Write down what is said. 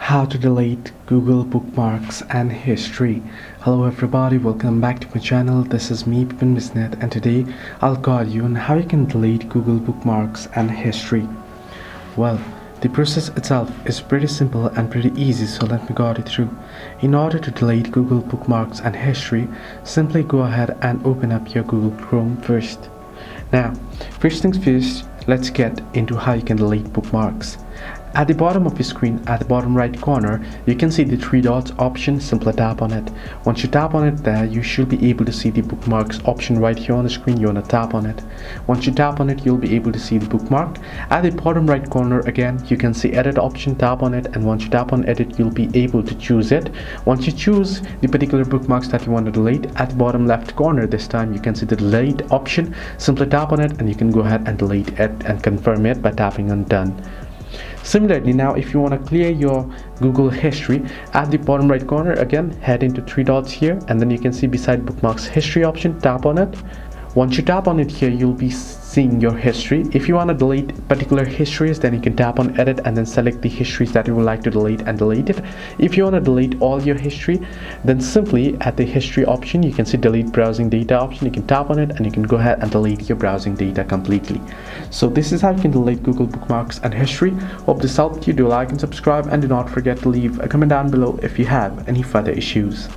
How to delete Google bookmarks and history. Hello everybody, welcome back to my channel. This is me Pipin Bisnet, and today I'll guide you on how you can delete Google bookmarks and history. Well, the process itself is pretty simple and pretty easy, so let me guide you through. In order to delete Google bookmarks and history, simply go ahead and open up your Google Chrome first. Now, first things first, let's get into how you can delete bookmarks. At the bottom of your screen, at the bottom right corner, you can see the three dots option. Simply tap on it. Once you tap on it there, you should be able to see the bookmarks option right here on the screen. You want to tap on it. Once you tap on it, you'll be able to see the bookmark. At the bottom right corner again, you can see edit option. Tap on it, and once you tap on edit, you'll be able to choose it. Once you choose the particular bookmarks that you want to delete, at the bottom left corner this time you can see the delete option. Simply tap on it and you can go ahead and delete it and confirm it by tapping on done. Similarly, now if you want to clear your Google history, at the bottom right corner again, head into three dots here, and then you can see beside bookmarks history option. Tap on it. Once you tap on it here, you'll be seeing your history. If you want to delete particular histories, then you can tap on edit and then select the histories that you would like to delete and delete it. If you want to delete all your history, then simply at the history option you can see delete browsing data option. You can tap on it and you can go ahead and delete your browsing data completely. So this is how you can delete Google bookmarks and history. Hope this helped you. Do like and subscribe, and do not forget to leave a comment down below if you have any further issues.